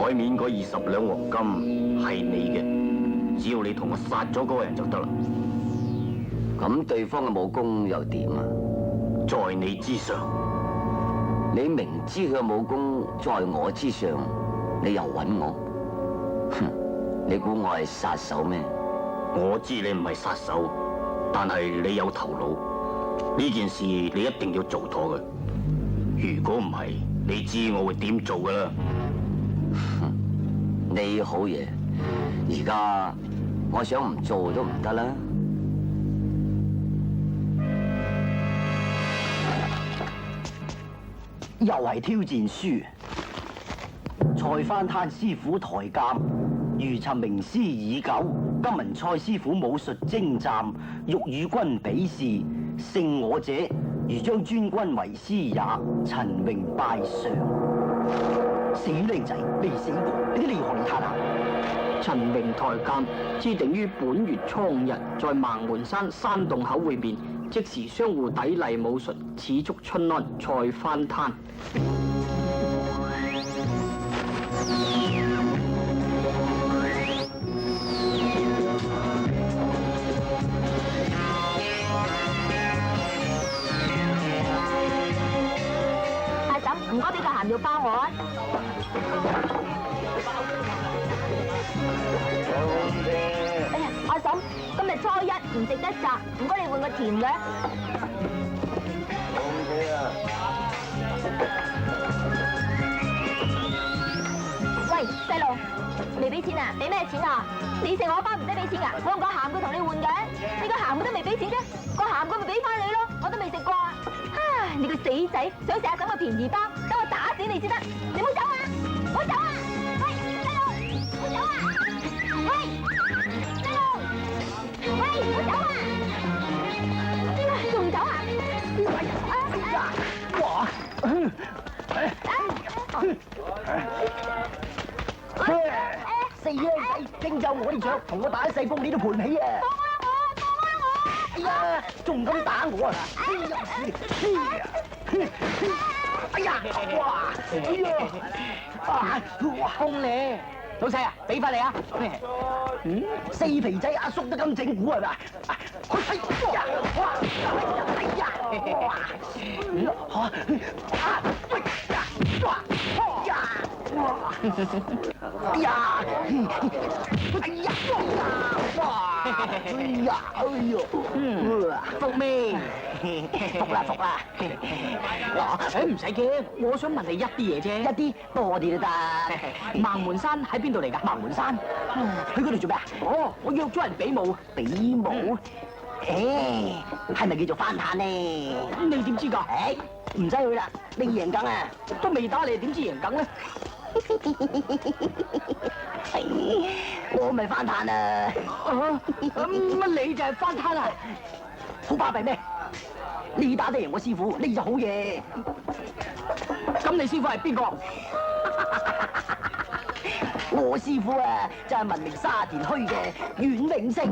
台面嗰20兩黃金係你嘅，只要你同我殺咗嗰個人就得啦。咁對方嘅武功又點啊？在你之上。你明知佢嘅武功在我之上，你又揾我？哼！你估我係殺手咩？我知你唔係殺手，但係你有頭腦。呢件事你一定要做妥嘅。如果唔係，你知我會點做噶啦。你好嘢，而家我想唔做都唔得啦。又係挑戰書，蔡番攤師傅抬鑑，如尋名師已久。今聞蔡師傅武術精湛，欲與君比試，勝我者如將尊君為師也。陳榮拜上。死靚仔，未死過，你啲厲害你睇下。陳榮抬鑑，知定於本月初5日，在盲門山山洞口會面，即時相互砥礪武術，始足春安。蔡番攤。阿嬸，唔該俾個鹹肉包我啊！哎呀，阿嬸，今日初一唔食得炸，唔該你換個甜嘅。喂，細路，未俾錢啊？俾咩錢啊？你食我包唔使俾錢噶，我用個鹹嘅同你換嘅，你個鹹嘅都未俾錢啫，個鹹嘅咪俾翻你咯，我都未食過啊！唉，你個死仔，想食阿嬸個便宜包，等我打死你先得，你唔好走啊！唔好走啊！喂，細路，唔好走啊！喂，細路，喂，唔好走啊！仲走啊？哇！死靚仔，經就我啲雀，同我打一世風，你都賠唔起啊！哎呀，仲敢打我啊！哎呀，哇！哎呀，哇！風你，老細啊，俾翻你啊！四皮仔阿叔都咁整蠱係咪？哎呀！哇！哎呀！哇！哎呀！哎呀！哇！哎呀！哎呦！服未？服啦，服啦！唔使驚，我想問你一啲嘢啫。一啲多啲都得。盲門山喺邊度嚟㗎？盲門山，去嗰度做咩啊？哦，我約咗人比武。比武？誒，係咪叫做翻攤呢？你點知㗎？誒，唔使去啦，你贏梗啊！都未打你，點知贏梗咧？我咪翻攤啊！乜你就係翻攤啊？好巴閉咩？你打得贏我師傅，你就好嘢。咁你師傅係邊個？我師傅啊，就係聞名沙田墟嘅阮永勝。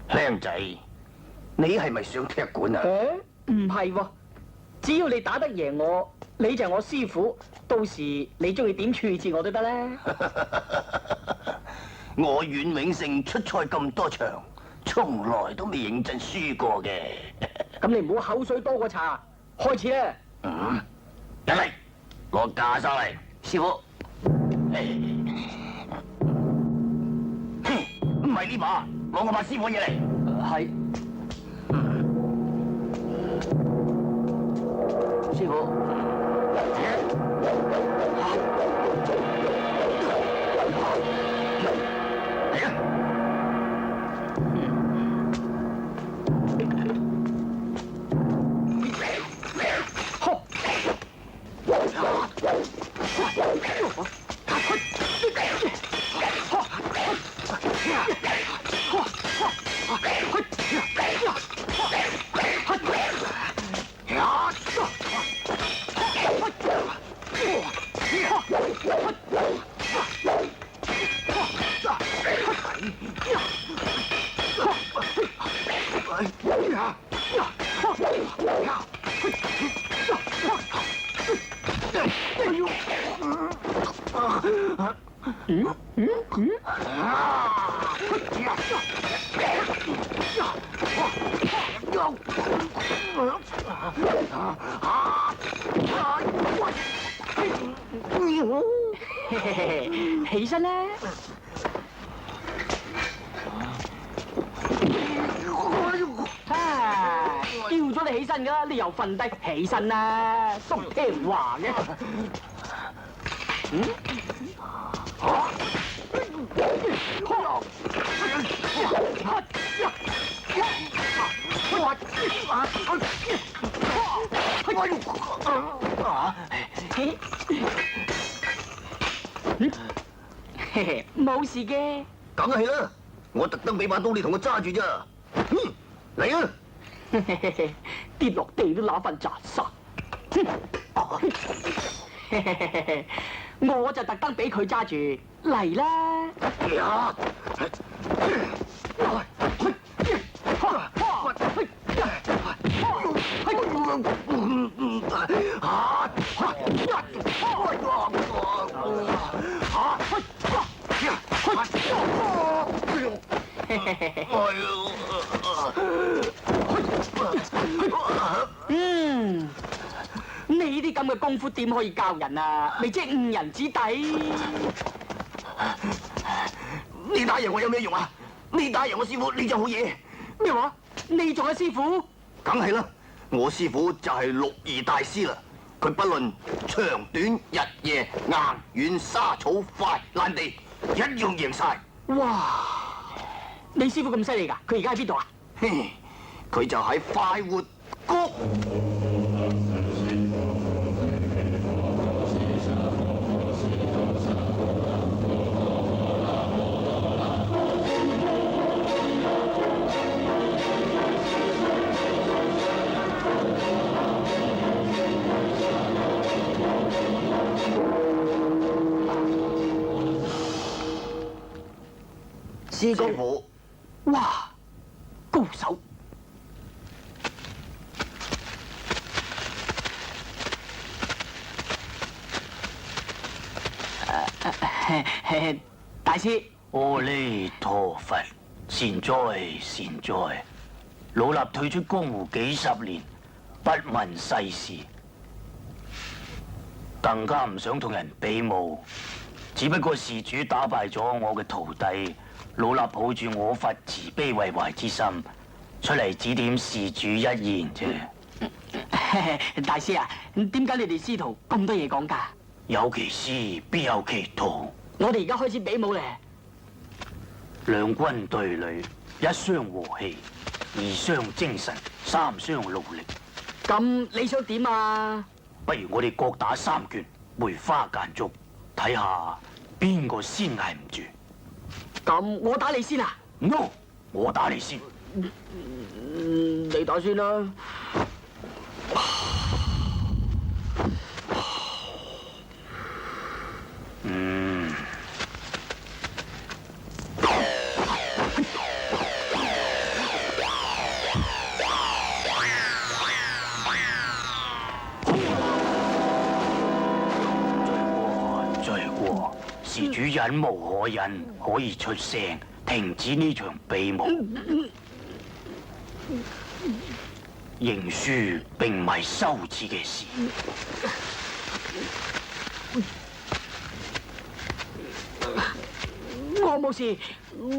靚仔，你係咪想踢館啊？唔係喎，只要你打得贏我，你就係我師傅。到時你中意點處置我都得咧。我阮永勝出賽咁多場，從來都未認真輸過嘅。咁你唔好口水多過茶，開始啦。入嚟，攞架上嚟，師傅。唔係呢把，攞我把師傅嘢嚟。係。師傅。嚟啊！起身啦！叫咗你起身噶啦，你又瞓低，起身啦，都唔聽話嘅。冇事嘅。梗係啦，我特登俾把刀你同我揸住咋。嚟啊！跌落地都揦翻扎實。我就特登俾佢揸住，嚟啦！你啲咁嘅功夫點可以教人啊？你即係誤人子弟。你打贏我有咩用啊？你打贏我師傅你就好嘢。咩話？你仲有師傅？梗係啦，我師傅就係六儀大師啦。佢不論長短、日夜、硬軟、沙草、快爛地，一樣贏晒。哇！你師傅咁犀利㗎？佢而家喺邊度啊？佢就喺快活谷。師傅，哇，高手！大師，阿彌陀佛，善哉善哉。老衲退出江湖幾十年，不問世事，更加唔想同人比武。只不過事主打敗咗我嘅徒弟。老衲抱住我佛慈悲為懷之心，出嚟指點事主一言啫。大師啊，點解你哋師徒咁多嘢講㗎？有其師必有其徒。我哋而家開始比武咧。兩軍對壘，一傷和氣，二傷精神，三傷勞力。咁你想點啊？不如我哋各打3拳，梅花間竹，睇下邊個先捱唔住。咁我打你先啊 ？No， 我打你先。你打先啦。罪過，事主忍無可忍，可以出聲停止呢場比武。認輸並唔係羞恥嘅事。我冇事，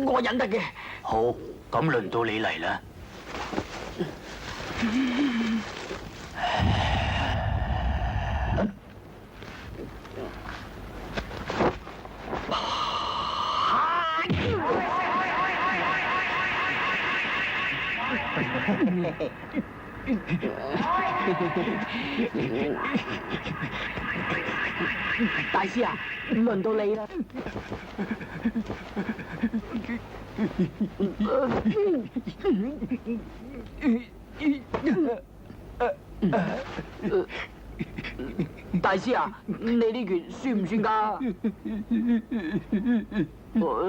我忍得嘅。好，咁輪到你嚟啦。大師啊，輪到你啦！大師啊，你呢拳輸唔輸㗎？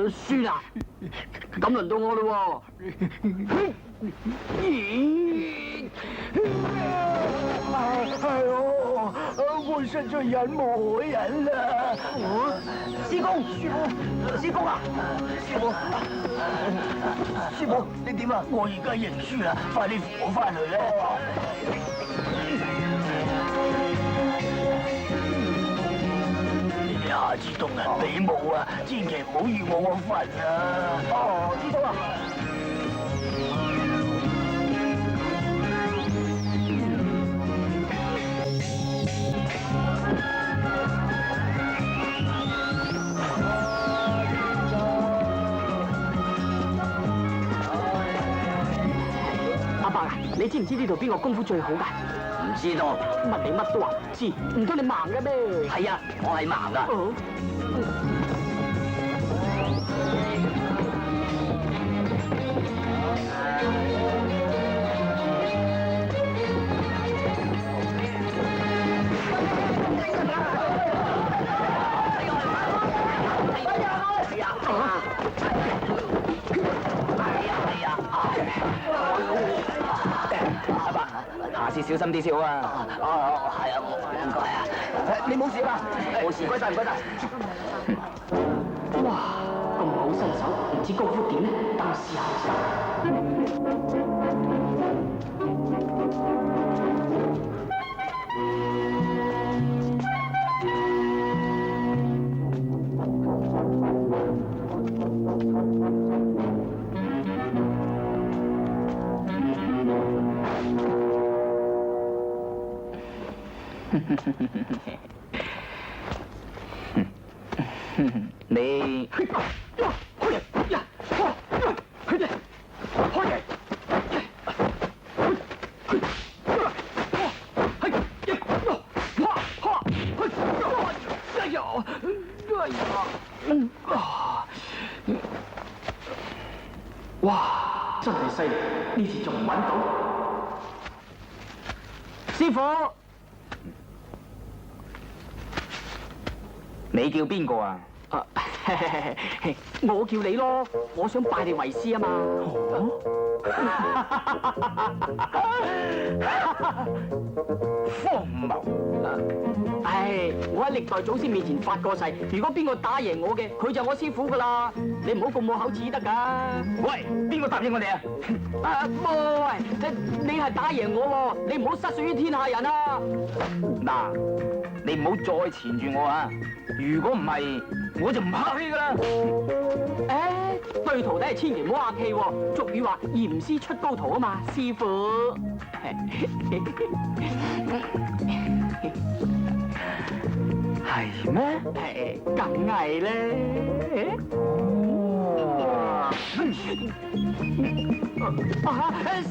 輸啊！咁輪到我咯喎！係我實在忍無可忍啦！師公，師公啊！師傅，你點啊？我而家認輸啦，快啲扶我翻去啦！你下次同人比武啊，千祈唔好與我份啊！哦，知道啦。阿伯啊，你知唔知呢度邊個功夫最好㗎？唔知道。問你乜都話唔知，唔通你盲嘅咩？係啊，我係盲噶。下次小心啲先好啊！係啊，唔該啊，你冇事嘛？冇事，唔該晒，唔該晒。哇，咁好身手，唔知功夫點咧？等我試下。你哇，真係犀利！呢次仲揾到，師傅。你叫邊個啊？我叫你咯，我想拜你為師啊嘛。荒謬！唉，我喺歷代祖先面前發過誓，如果邊個打贏我嘅，佢就我師傅噶啦。你唔好咁冇口齒得噶。喂，邊個答應我哋啊？喂，你係打贏我喎，你唔好失信於天下人啊！嗱，你唔好再纏住我啊！如果唔係，我就唔客氣噶啦。誒，對徒弟係千祈唔好客氣喎。俗語話嚴師出高徒啊嘛，師傅。係咩？梗係咧。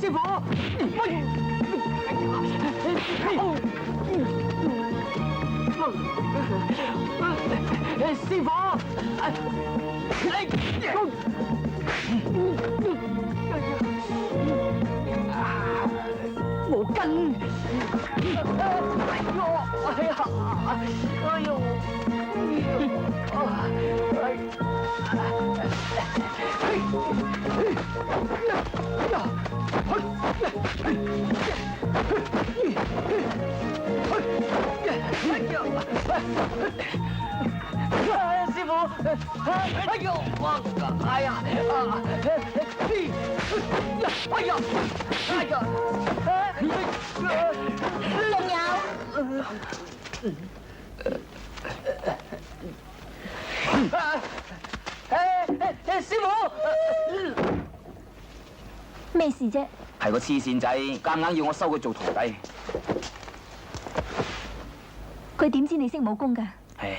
師傅，師傅，毛巾，師傅，哎呦，哎呀，仲有師傅，咩事啫？係個黐線仔，夾硬要我收佢做徒弟。佢點知你識武功㗎？唉，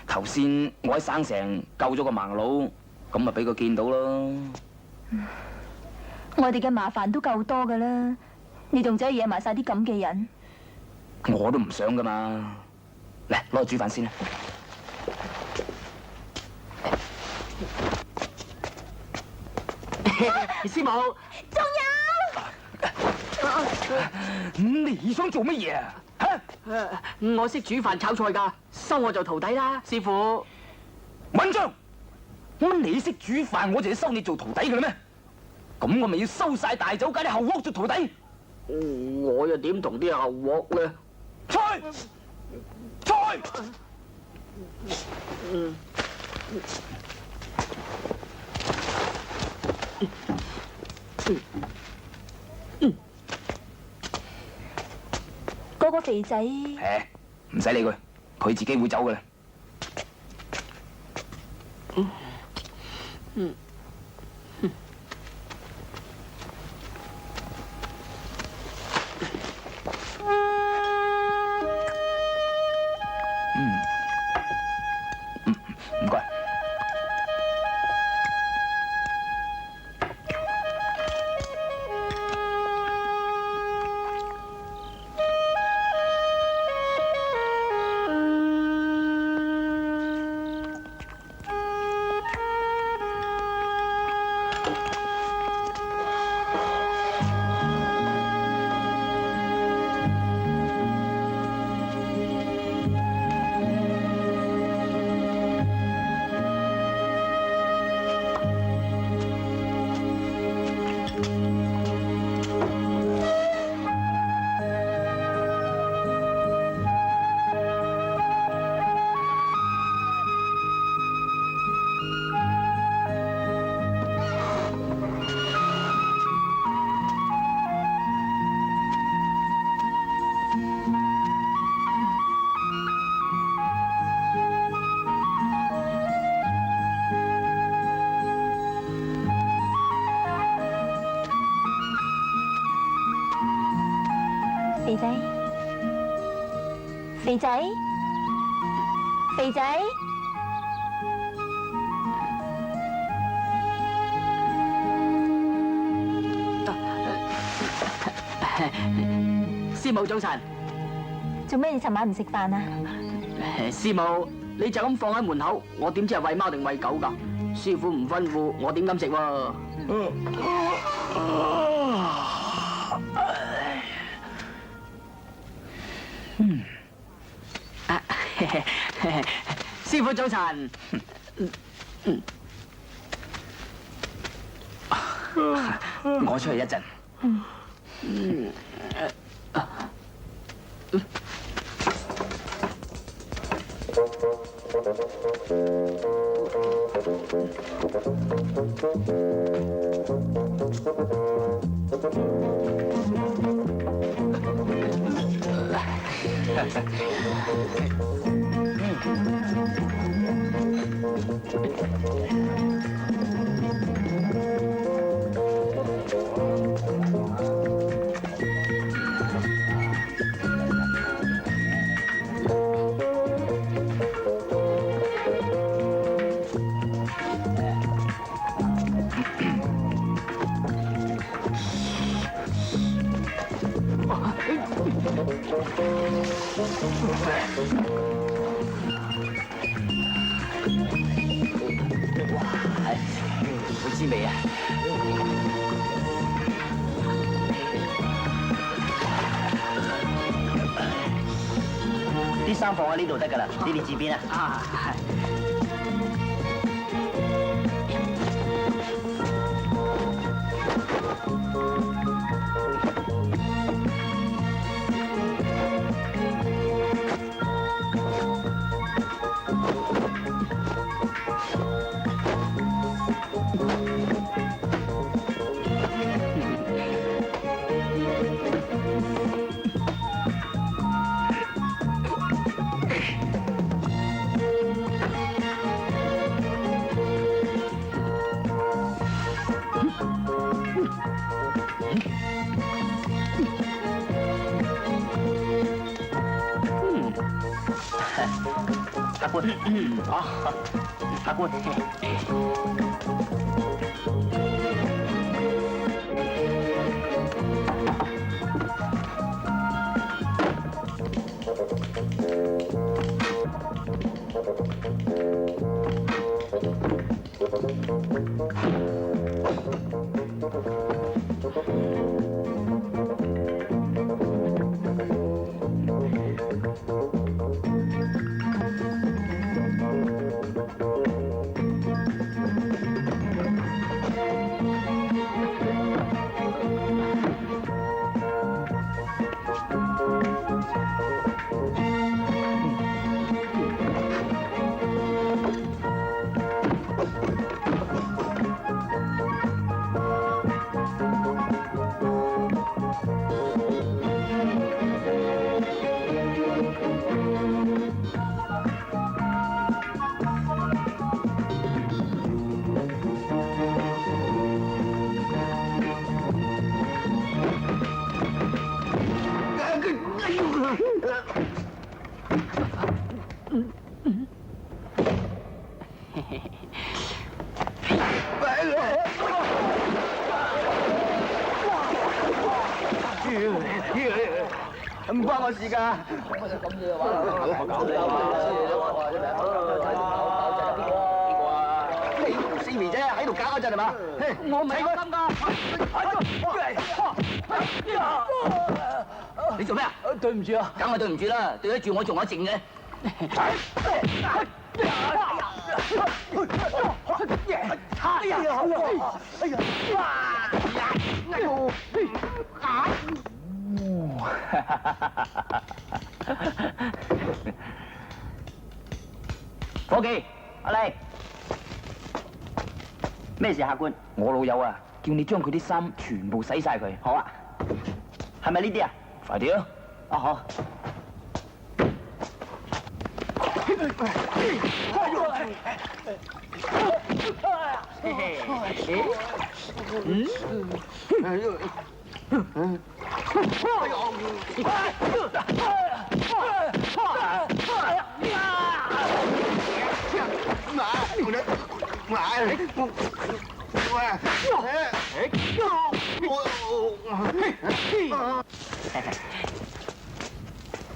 頭先我喺省城救咗個盲佬，咁咪俾佢見到咯。我哋嘅麻煩都夠多㗎啦，你仲走去惹埋晒啲咁嘅人。我都唔想噶嘛。嚟，攞去煮飯先啦。師母，仲你想做乜嘢啊？嚇！我識煮飯炒菜㗎，收我做徒弟啦，師傅。穩章，乜你識煮飯，我就要收你做徒弟㗎啦咩？咁我咪要收晒大酒家啲後鑊做徒弟？我又點同啲後鑊咧？菜，菜。嗰個肥仔，誒，唔使理佢，佢自己會走嘅啦。唔該。肥仔，肥仔，肥仔，師母早晨。做咩你尋晚唔食飯啊？師母，你就咁放喺門口，我點知係餵貓定餵狗㗎？師傅唔吩咐，我點敢食喎？師傅早晨。我出去一陣。好滋味啊！啲衫放喺呢度得㗎啦，呢邊字邊啊？啊，係。客官，客官。唔關我事㗎。四肥仔喺度搞嗰陣係嘛？我唔係咁㗎。你做咩啊？對唔住啊！梗係對唔住啦，對得住我仲有剩嘅。伙計，阿力，咩事客官？我老友啊，叫你將佢啲衫全部洗晒佢。好啊，係咪呢啲啊？快啲啊！啊好。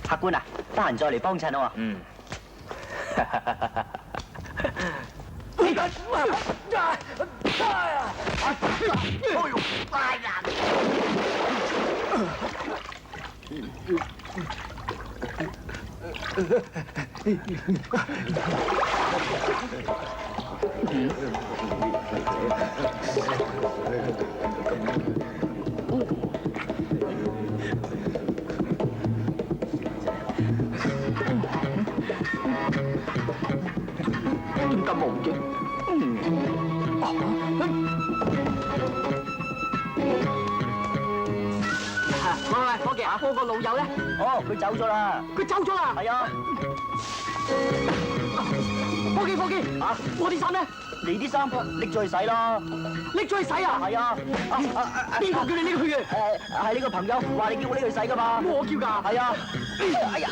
客官啊，得閒再嚟幫襯啊！嗯。點咁無嘅？喂，伙計啊，我個老友咧？哦，佢走咗啦。佢走咗啦？係啊。伙計啊！我啲衫咧？你啲衫拎咗去洗啦。拎咗去洗啊？係啊。邊個叫你拎去嘅？係呢個朋友話你叫我拎去洗噶嘛。我叫㗎。係啊。哎呀！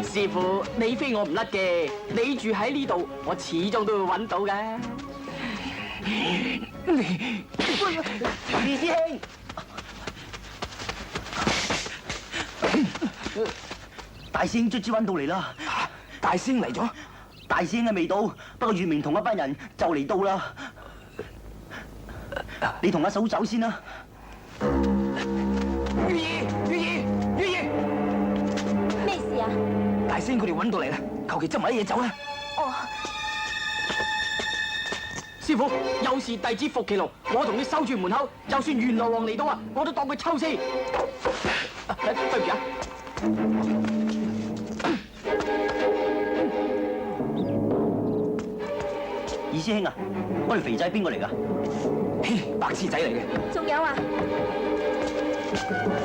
師傅，你飛我唔甩嘅，你住喺呢度，我始終都會揾到嘅。二師兄。大師兄卒之揾到嚟啦！大師兄嚟咗，大師兄係未到，不過月明同一班人就嚟到啦。你同阿嫂走先啦。月兒，咩事啊？大師兄佢哋揾到嚟啦，求其執埋啲嘢走啦。哦，師傅，有事弟子伏奇龍，我同你守住門口，就算元羅王嚟到啊，我都當佢抽死。對唔住啊！二師兄啊，我條肥仔邊個嚟㗎？嘿，白痴仔嚟嘅。仲有啊！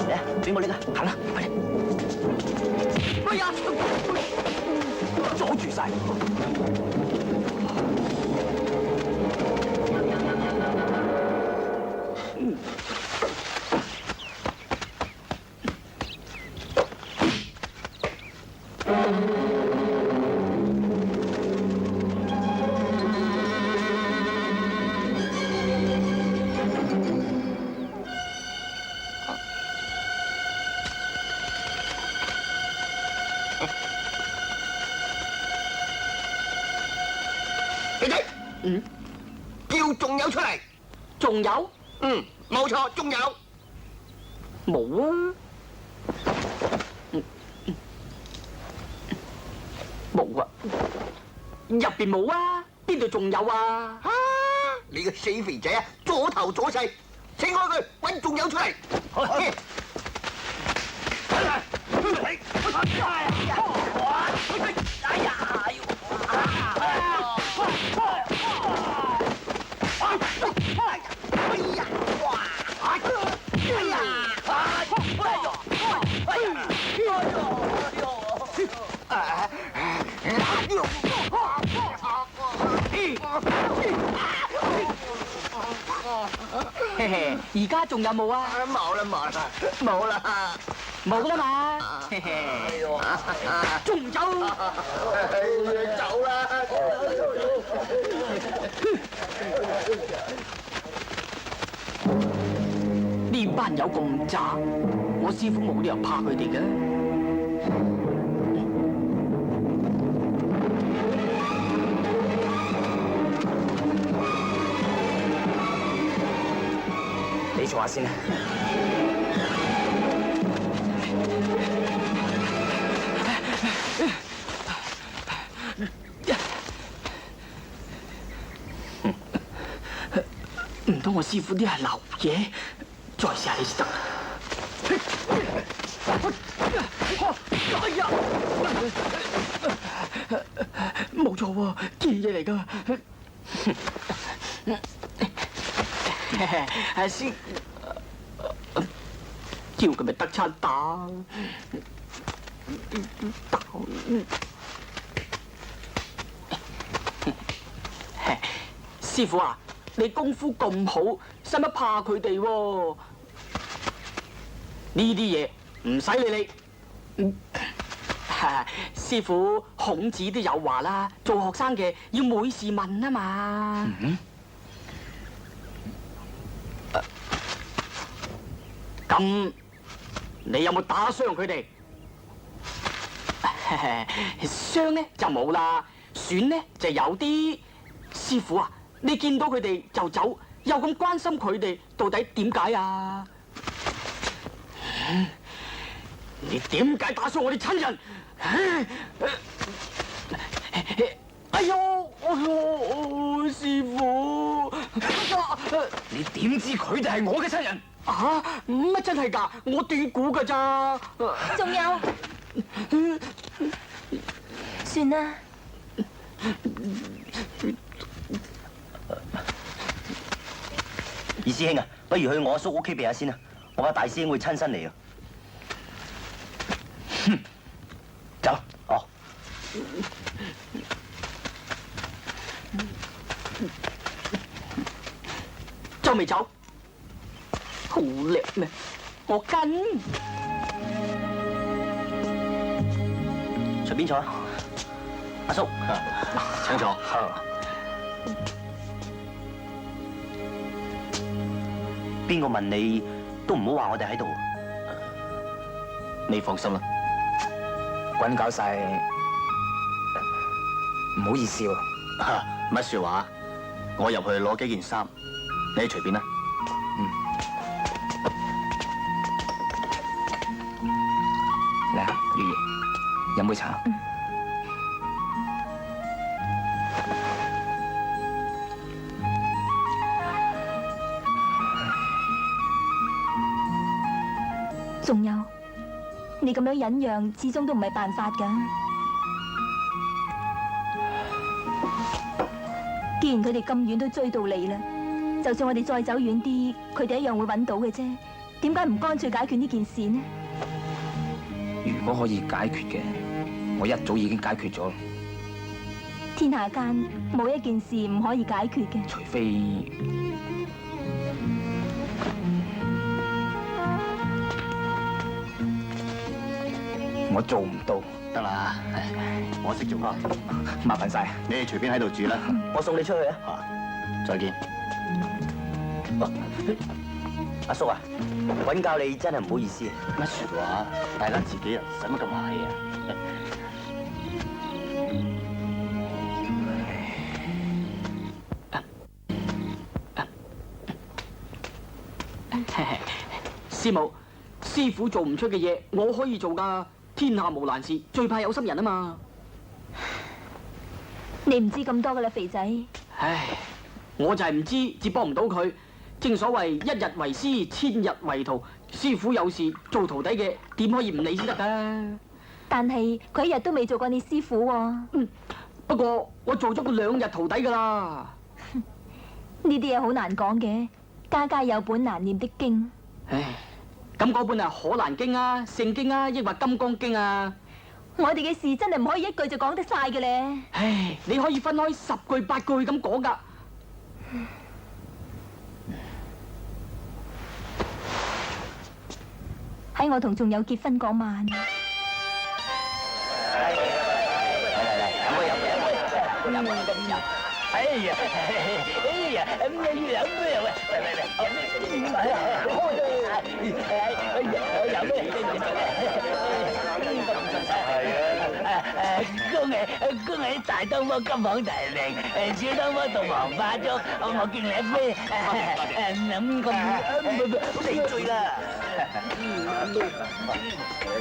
嚟啊，俾我拎啊！行啦，快啲！哎呀，阻住晒！肥仔，叫仲有出嚟。仲有？冇錯，仲有。冇啊！冇啊！入邊冇啊！邊度仲有啊？你個死肥仔啊，左頭左勢，請開佢，揾仲有出嚟。而家仲有冇啊？冇啦冇啦冇啦，冇啦嘛。仲唔走？走啦！呢班友咁渣，我師傅冇理由怕佢哋嘅。你坐下先啦。唔通我師傅啲係流嘢？再試下你先得。哎呀！冇錯喎，堅嘢嚟㗎。師，叫佢咪得餐打。師傅啊！你功夫咁好，使乜怕佢哋喎？呢啲嘢唔使理你。師傅，孔子都有話啦，做學生嘅要每事問啊嘛。咁你有冇打傷佢哋？傷呢就冇啦，損呢就有啲。師傅啊！你見到佢哋就走，又咁關心佢哋，到底點解啊？你點解打傷我哋親人？哎呦，師傅！你點知佢哋係我嘅親人？啊，乜真係㗎？我斷估㗎咋？仲有，算啦。二師兄啊，不如去我阿叔屋企避下先啊！我怕大師兄會親身嚟啊！走，哦。仲未走？好叻咩？我跟。隨便坐啊，阿叔。請坐。邊個問你都唔好話我哋喺度。你放心啦。滾搞晒，唔好意思喎。乜説話？我入去攞幾件衫，你隨便啦。嚟啊，月月，飲杯茶。仲有，你咁樣忍讓，始終都唔係辦法㗎。既然佢哋咁遠都追到你啦，就算我哋再走遠啲，佢哋一樣會揾到嘅啫。點解唔乾脆解決呢件事呢？如果可以解決嘅，我一早已經解決咗。天下間冇一件事唔可以解決嘅，除非我做唔到。得啦，我識做啊。麻煩晒，你哋隨便喺度住啦。我送你出去啊！再見。阿叔啊，揾教你真係唔好意思。乜説話？大家自己人，使乜咁客氣啊？師母，師傅做唔出嘅嘢，我可以做㗎。天下無難事，最怕有心人啊嘛。你唔知咁多㗎啦，肥仔。唉，我就係唔知，至幫唔到佢。正所謂一日為師，千日為徒。師傅有事做徒弟嘅，點可以唔理先得㗎？但係佢一日都未做過你師傅喎。不過我做咗個2日徒弟㗎啦。呢啲嘢好難講嘅，家家有本難念的經。唉，咁嗰本係《可蘭經》啊、聖經啊，抑或《金剛經》啊？我哋嘅事真係唔可以一句就講得晒嘅咧。唉，你可以分開10句8句咁講㗎。喺我同仲有結婚嗰晚。恭喜大東方金榜題名，小東方洞房花燭，我敬你一杯。你醉啦！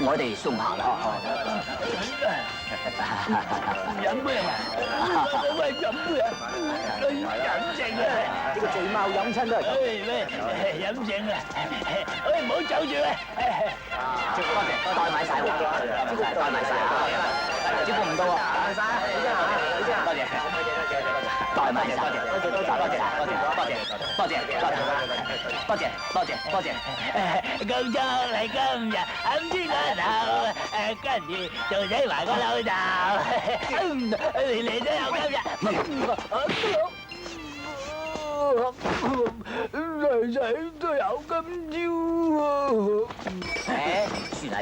我哋送客啦。飲杯啊嘛！喂，飲杯啊！飲正啊！呢個醉貓飲親都係咁。飲正啊！唔好走住啊！多謝，代買晒喎，代買晒啊！招呼唔到喎，代買晒啊！你先行，你先行，多謝，代買晒，多謝，多謝。恭祝你今日冚住個頭，跟住仲死埋個老豆，你都有今日。仔仔都有今朝啊！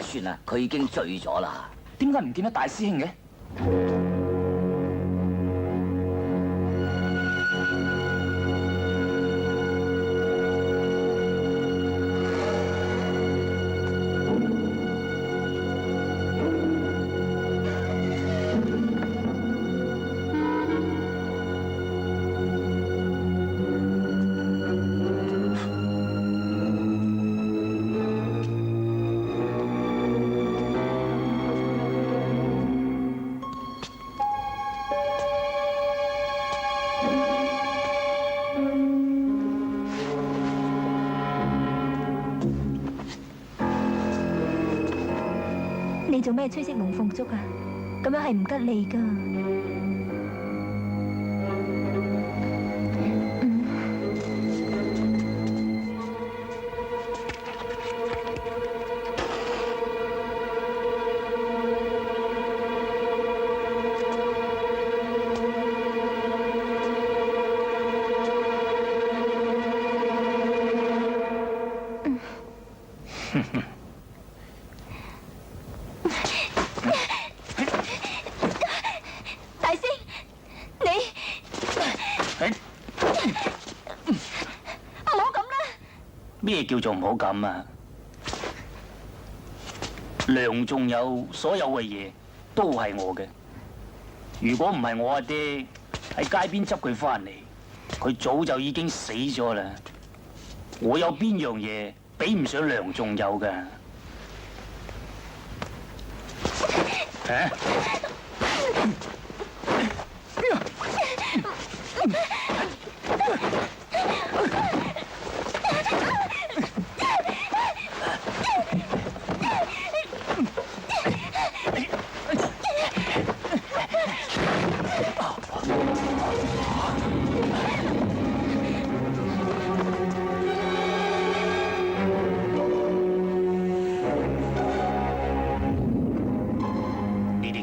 算啦，佢已經醉咗啦。點解唔見得大師兄嘅？你做咩吹熄龍鳳燭啊？咁樣係唔吉利噶。大師，你唔好咁啦！咩叫做唔好咁啊？梁仲有所有嘅嘢都係我嘅。如果唔係我阿爹喺街邊執佢翻嚟，佢早就已經死咗啦。我有邊樣嘢比唔上梁仲有㗎？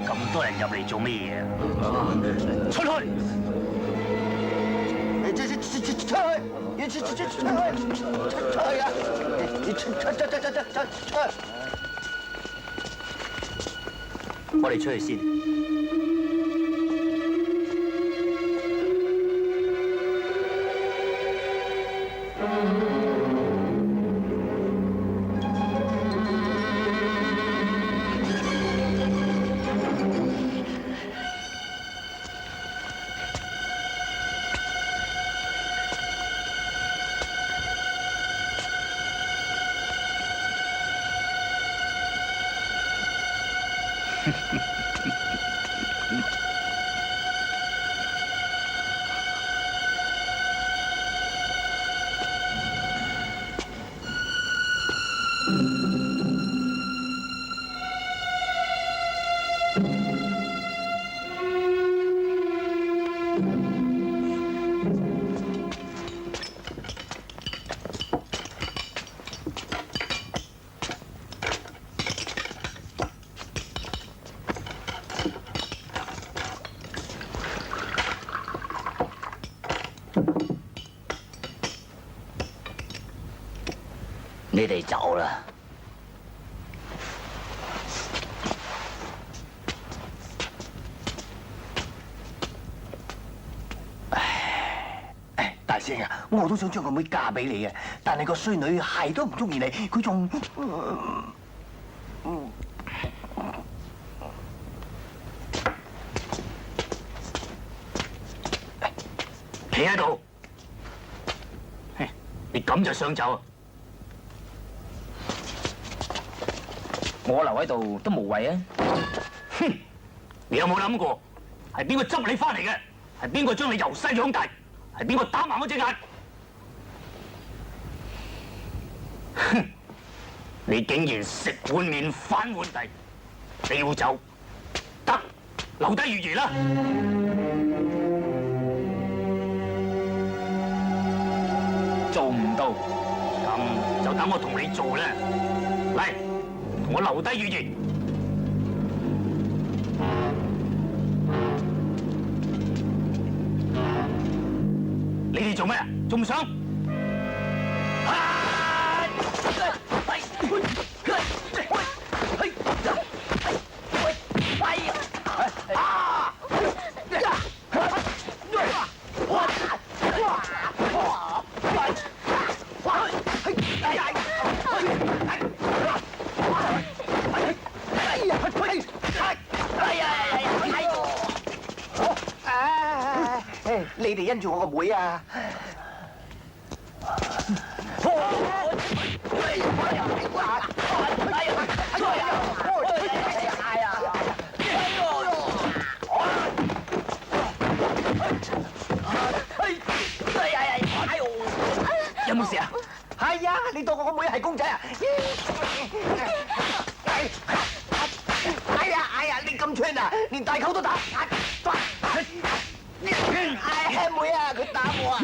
咁多人入嚟做咩嘢啊？出去！你出去！要出去啊！你出去！我哋出去先。你哋走啦，成日我都想將個妹嫁俾你嘅，但係個衰女係都唔中意你，佢仲企喺度，你咁就想走啊？我留喺度都無謂啊！哼！你有冇諗過係邊個執你翻嚟嘅？係邊個將你由細養大？係邊個打盲我隻眼？哼！你竟然食碗面反碗底，你要走得留低如兒啦！做唔到，咁就等我同你做啦！嚟，同我留低如兒。你哋做咩啊？仲唔想？你哋因住我個妹啊！有冇事啊？係呀，你當我個妹係公仔啊？哎呀，你咁串啊，連大舅都打！哎，妹啊，佢打我啊！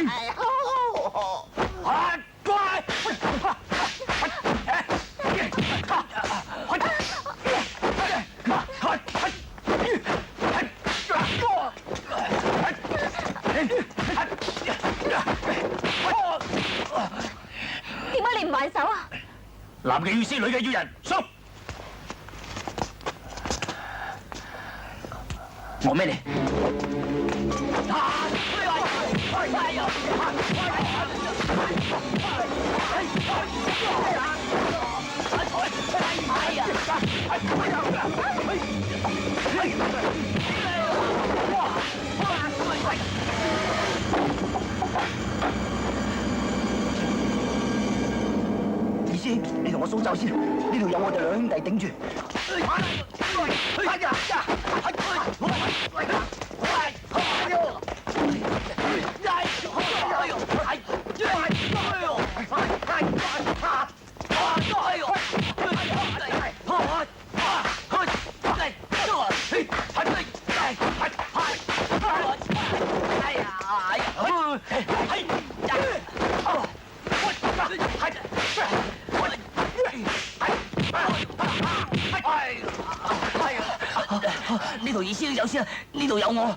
點解你唔還手啊？男嘅要先，女嘅要人，收！我咩你？二師，你同我掃走先，呢度有我哋兩兄弟頂住。呢度意思有先，呢度有我。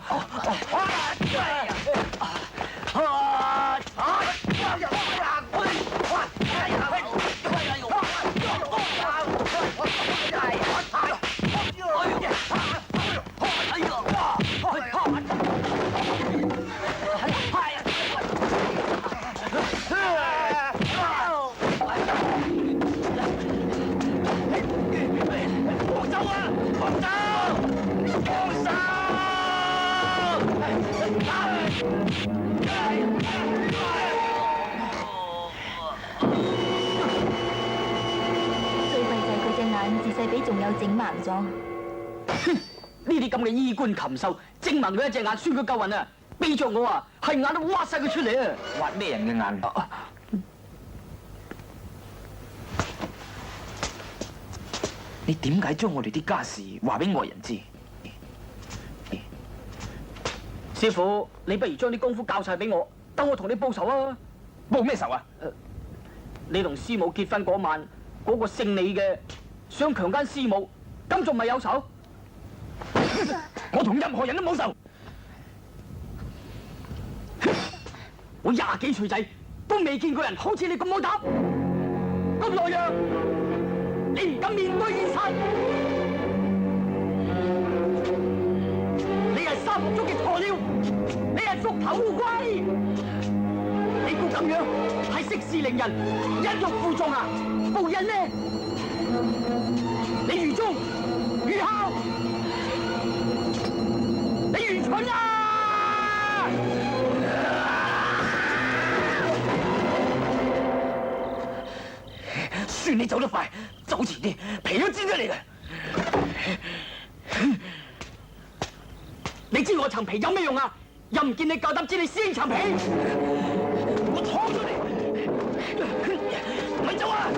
自細俾仲有整盲咗。哼！呢啲咁嘅衣冠禽獸，整盲佢一隻眼，算佢夠運啊！俾着我啊，係眼都挖晒佢出嚟啊！挖咩人嘅眼？你點解將我哋啲家事話俾外人知？師傅，你不如將啲功夫教晒俾我，等我同你報仇啊！報咩仇啊？你同師母結婚嗰晚，嗰個姓李嘅想強姦師母，咁仲咪有仇？我同任何人都冇仇。我20幾歲仔都未見過人好似你咁冇膽，咁懦弱，你唔敢面對現實，你係沙漠中嘅鴕鳥，你係縮頭烏龜。咁樣係息事寧人，一欲負眾啊！報恩呢？你愚忠、愚孝，你愚蠢啊！算你走得快，走遲啲，皮都煎咗你啦！你知我層皮有咩用啊？又唔見你夠膽知你師兄層皮，我拖咗你，咪走啊！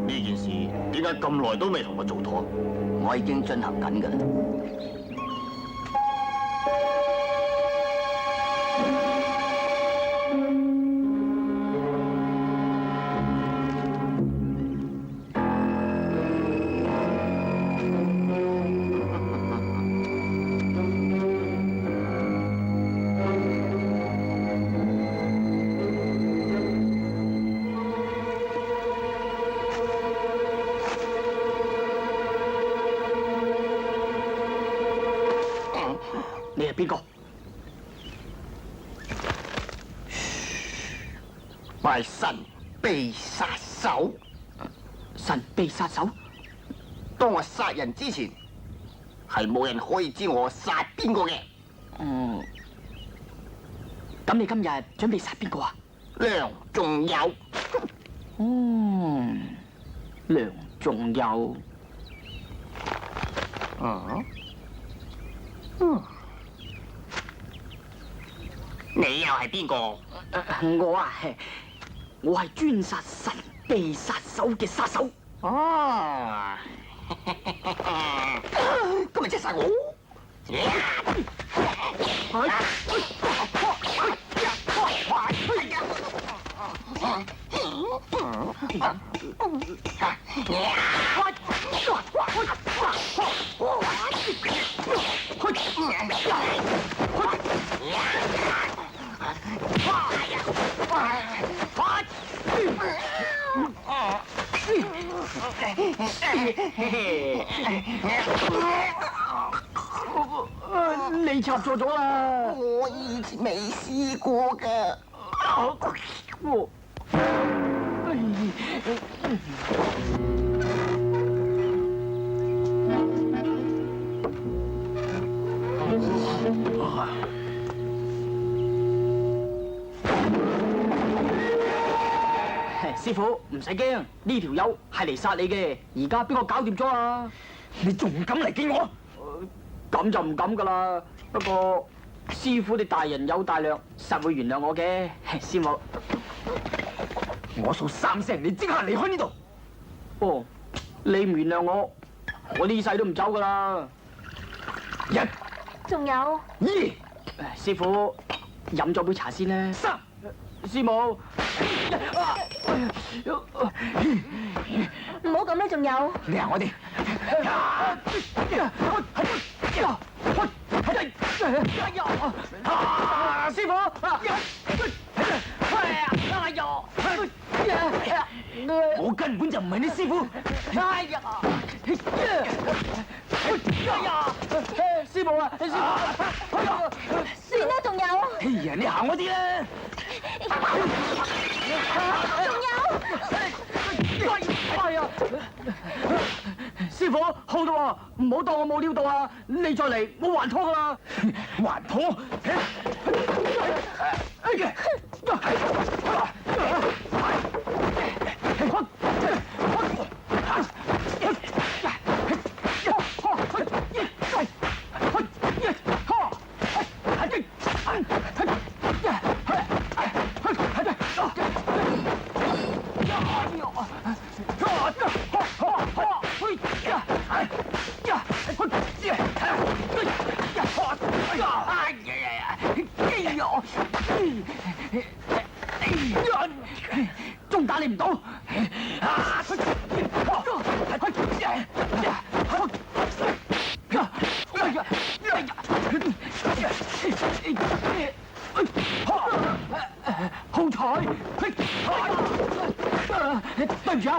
呢件事點解咁耐都未同我做妥？我已經進行緊㗎啦。你係邊個？我係神秘殺手。神秘殺手？當我殺人之前，係冇人可以知我殺邊個嘅。咁你今日準備殺邊個啊？梁仲有。梁仲有。你又係邊個？我係專殺神秘殺手嘅殺手。哦，今日即係殺我。你插錯咗啦！我以前未試過㗎。師傅唔使驚，呢條友係嚟殺你嘅。而家邊個搞掂咗啊？你仲敢嚟見我？咁就唔敢噶啦。不過師傅你大人有大量，實會原諒我嘅。師母，我數3聲，你即刻離開呢度。哦，你唔原諒我，我呢世都唔走噶啦。1、仲有2、師傅飲咗杯茶先啦。 3。師母，唔好咁啦，仲有你行我哋。師傅，我根本就唔係你師傅。師母啊，師母，算啦，仲有哎呀，你行我啲啦。仲有，哎呀，師傅，好到唔好當我冇料到啊！你再嚟，我還拖噶啦。還拖？仲打你唔到？對唔住啊！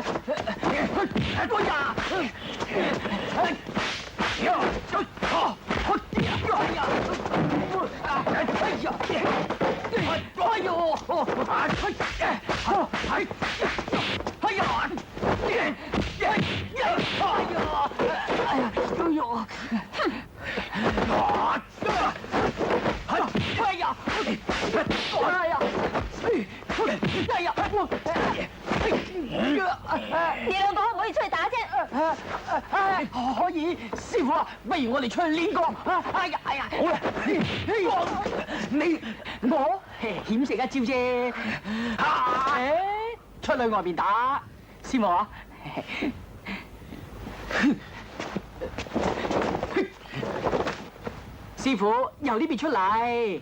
你兩個可唔可以出去打啫？可以，師傅啊，不如我哋出去練過。哎呀，好啦，我險食一招啫。出去外邊打，師傅啊。師傅由呢邊出嚟。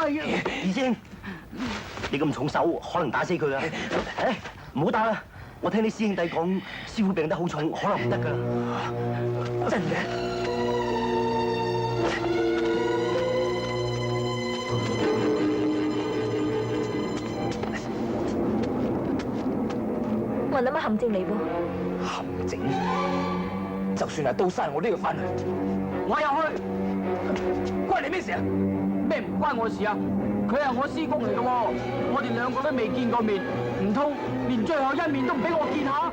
二師兄，你咁重手，可能打死佢啊！誒，唔好打啦！我聽啲師兄弟講，師傅病得好重，可能唔得噶。真嘅？我諗乜陷阱嚟噃？陷阱，就算係刀山，我都要翻去。我又去，關你咩事啊？咩唔關我事啊？佢係我師公嚟嘅喎，我哋兩個都未見過面，唔通連最後一面都唔俾我見下？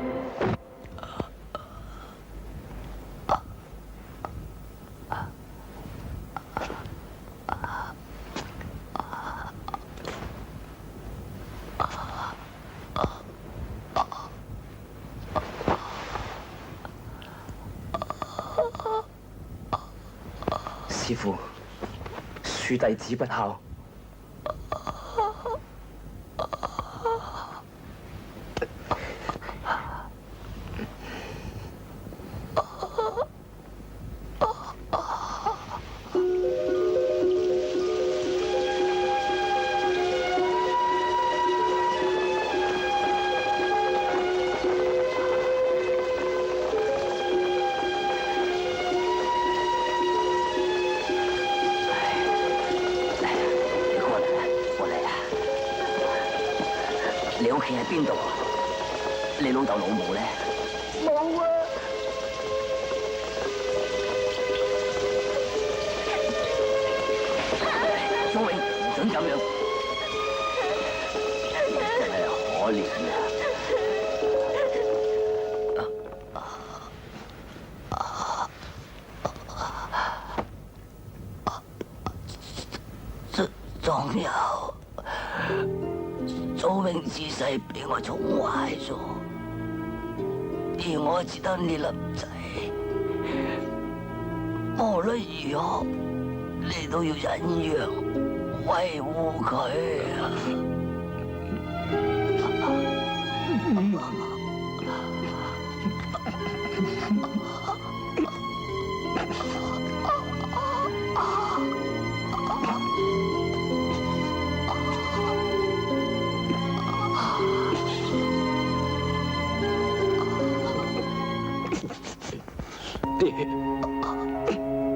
師父，恕弟子不孝。你屋企喺邊度啊？你老豆老母咧？冇啊！蘇永，唔准咁樣，真係可憐啊！仲有。蘇永自細俾我寵壞咗，而我只得呢粒仔，無論如何，你都要忍讓維護佢啊！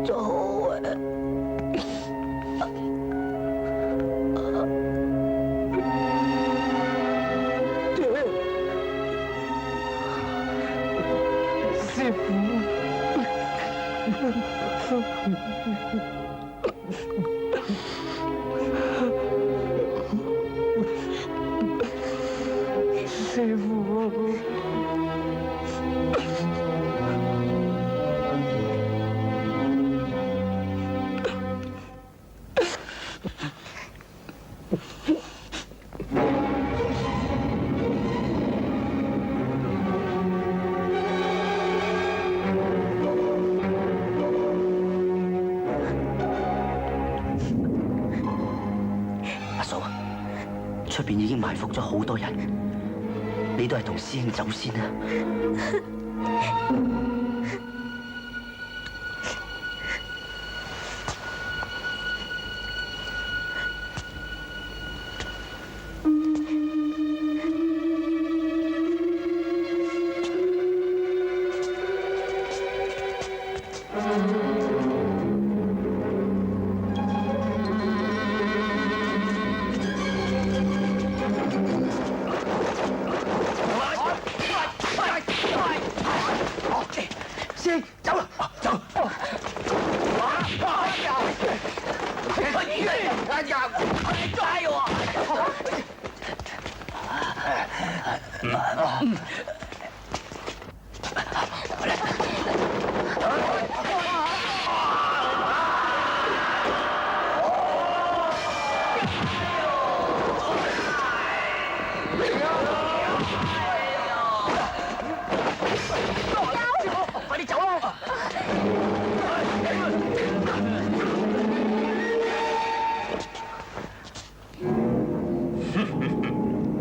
做啊！師傅，師傅。阿嫂，出邊已經埋伏咗好多人，你都係同師兄走先啦。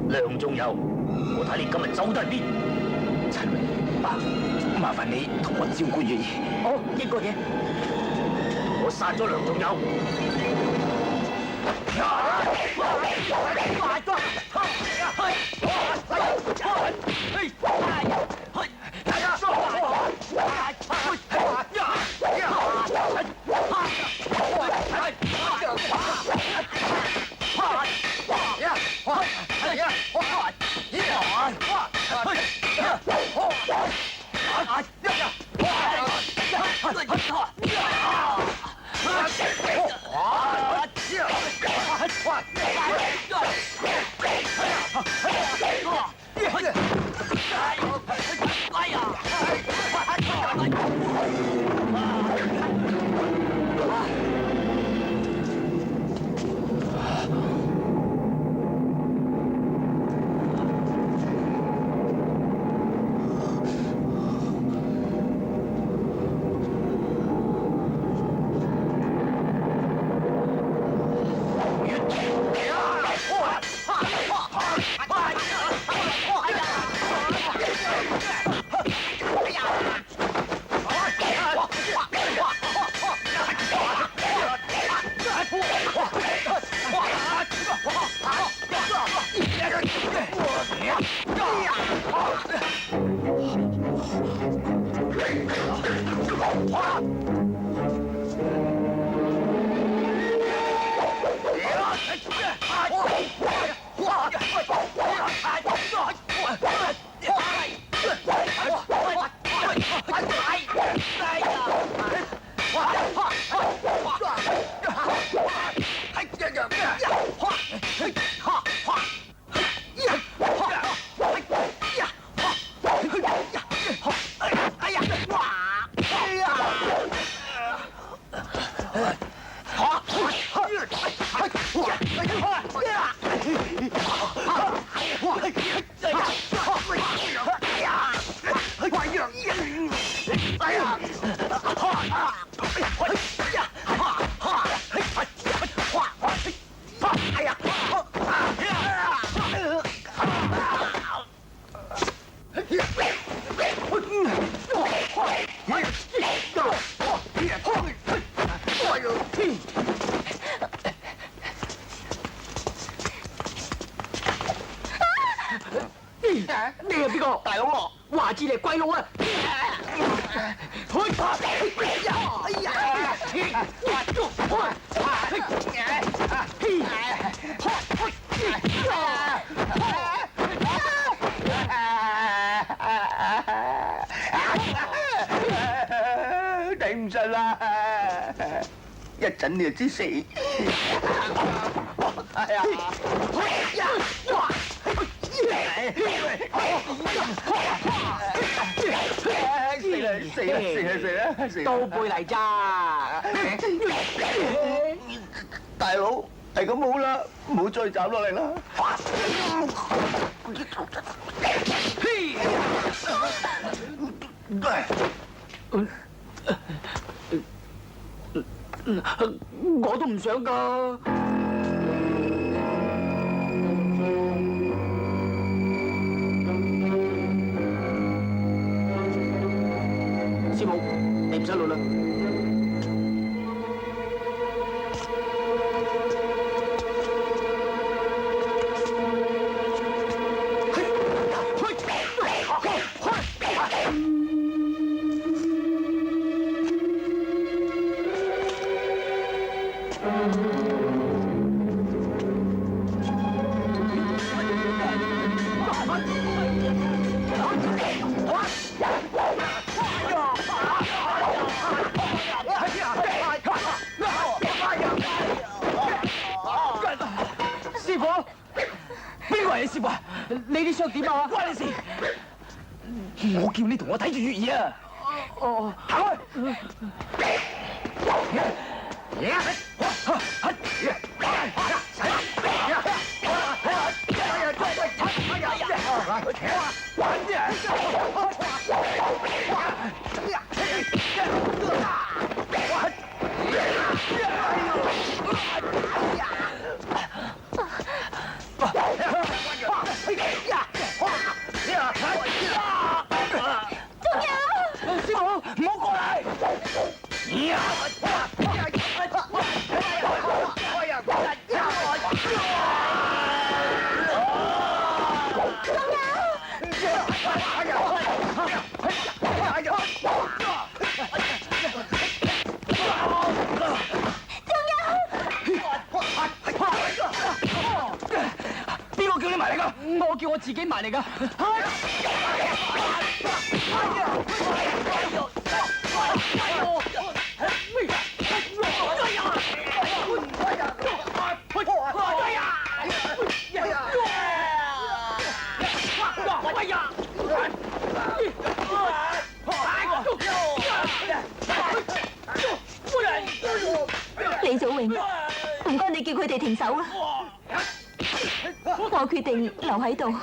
梁仲有，我睇你今日走得去邊？陳榮，麻煩你同我照顧月兒。好，應該嘅。我殺咗梁仲有。你係邊個？大佬啊！話知你係鬼佬啊！頂唔順啦，一陣你就知死。哎呀！死啦！倒背嚟咋？大佬係咁好啦，唔好再斬落嚟啦。我都唔想㗎。你唔使路啦。師傅，邊個係你師傅啊？你啲傷點啊？關你事！我叫你同我睇住月兒啊！哦，行開！師傅，唔好過嚟！邊個叫你埋嚟㗎？我叫我自己埋嚟㗎。李祖榮，唔該你叫佢哋停手啦。我決定留喺度。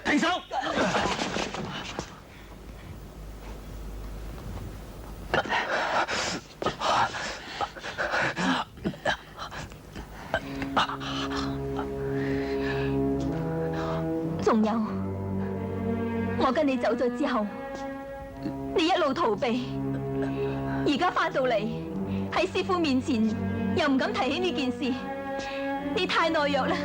停手！仲有，我跟你走咗之後，你一路逃避，而家翻到嚟喺師傅面前又唔敢提起呢件事，你太懦弱啦！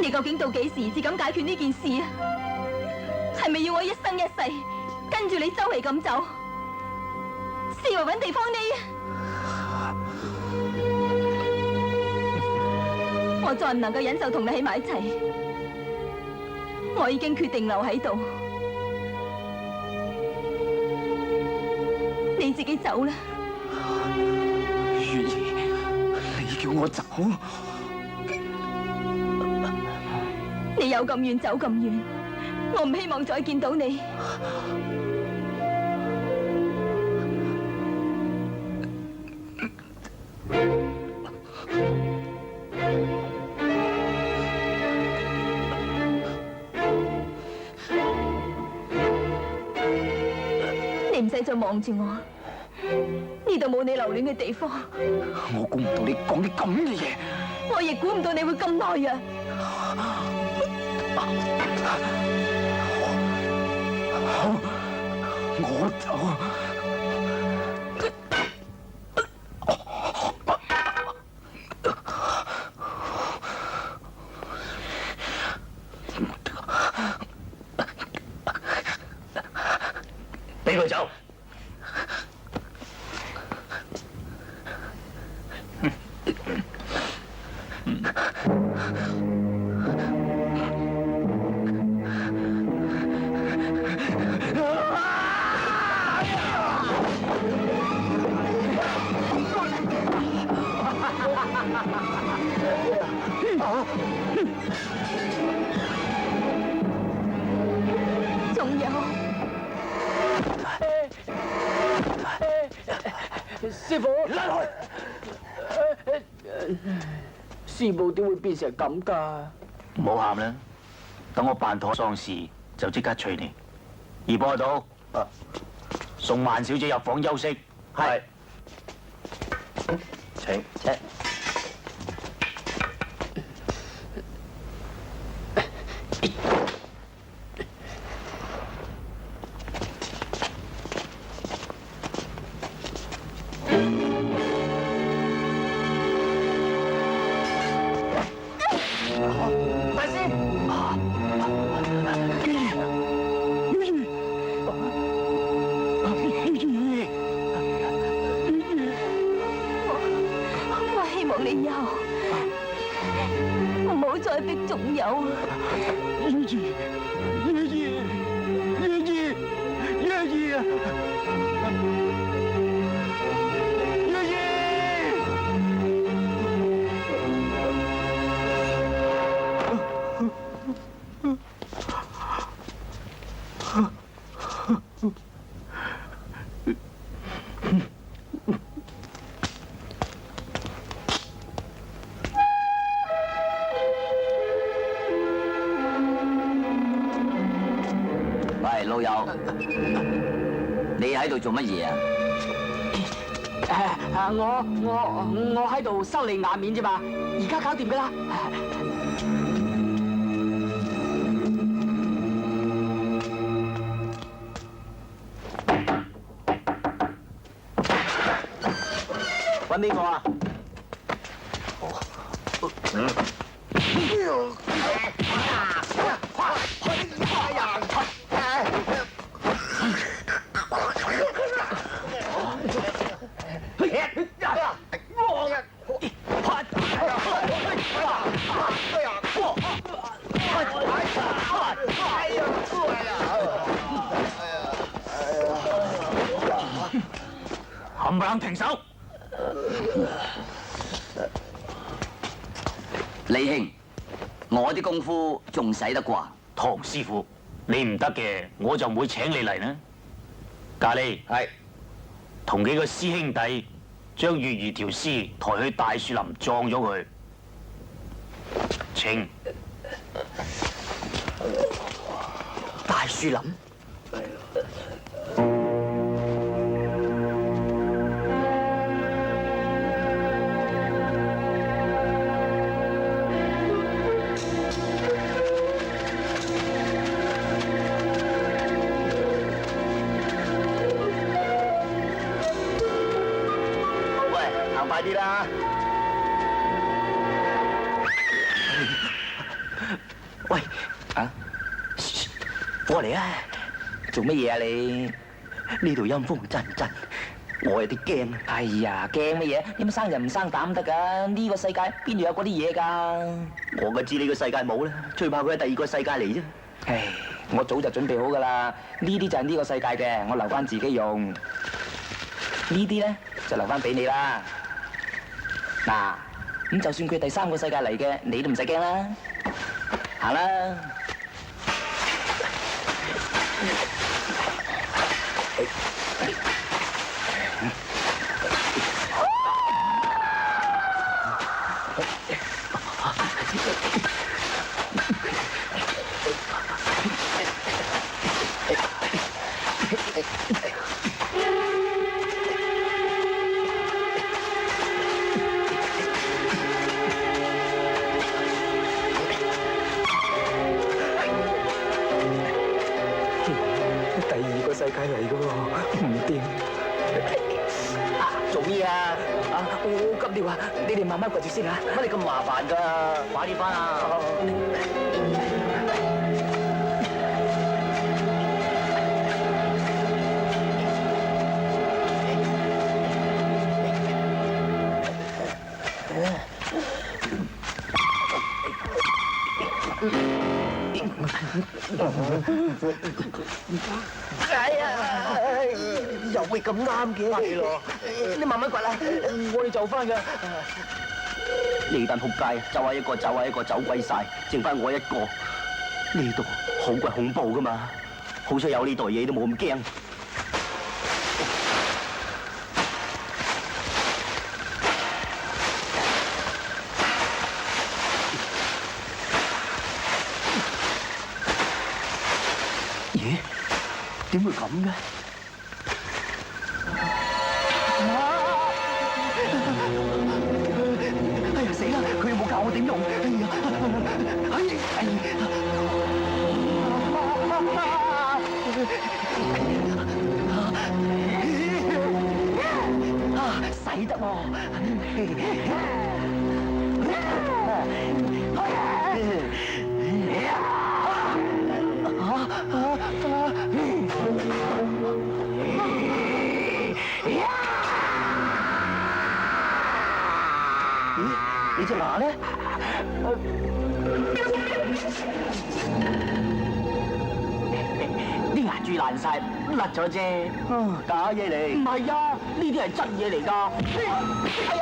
你究竟到幾時至敢解決呢件事啊？係咪要我一生一世跟住你周圍咁走，四圍搵地方匿啊？我再唔能夠忍受同你喺埋一齊，我已經決定留喺度，你自己走啦。月兒，你叫我走？你有咁遠走咁遠，我唔希望再見到你。你唔使再望住我，呢度冇你留戀嘅地方。我估唔到你講啲咁嘅嘢，我亦估唔到你會咁懦弱。好，我走。俾佢走。仲有，師傅，師傅點會變成咁㗎？唔好喊啦，等我辦妥喪事就即刻隨你。二波到，送萬小姐入房休息。係。請。我希望你有，唔好再逼仲有。喂，老友，你喺度做乜嘢啊？我喺度修理瓦面啫嘛，而家搞掂噶啦。揾邊個啊？冚唪唥停手！李兄，我啲功夫仲使得啩？唐師傅，你唔得嘅，我就唔會請你嚟啦。咖喱係。同幾個師兄弟將月兒條屍抬去大樹林葬咗佢。請。大樹林。快啲啦！喂，啊，過嚟啊！做乜嘢啊你？呢度陰風陣陣，我有啲驚。哎呀，驚乜嘢？點生人唔生膽得㗎？呢個世界邊度有嗰啲嘢㗎？我梗知呢個世界冇啦，最怕佢喺第二個世界嚟啫。唉，我早就準備好㗎啦。呢啲就係呢個世界嘅，我留翻自己用。呢啲咧就留翻俾你啦。嗱，咁就算佢第三個世界嚟嘅，你都唔使驚啦。行啦。世界嚟噶喎，唔掂。做咩啊？我急尿啊！你哋慢慢掘住先嚇。乜你咁麻煩㗎？快啲翻啊！哎呀，又會咁啱嘅，係咯？你慢慢掘啦，我哋就翻㗎。呢班仆街就係一個走鬼晒，剩翻我一個。呢度好鬼恐怖噶嘛，好彩有呢袋嘢都冇咁驚。咦？點會咁嘅？哎呀死啦！佢有冇教我點用？使得你隻牙咧？啲牙蛀爛晒，甩咗啫。假嘢嚟。唔係啊，呢啲係真嘢嚟㗎。哎呀！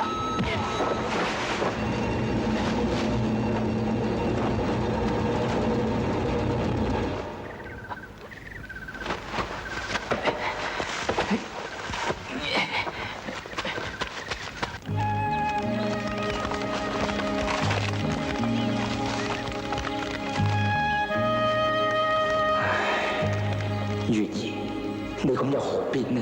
月兒，你咁又何必呢？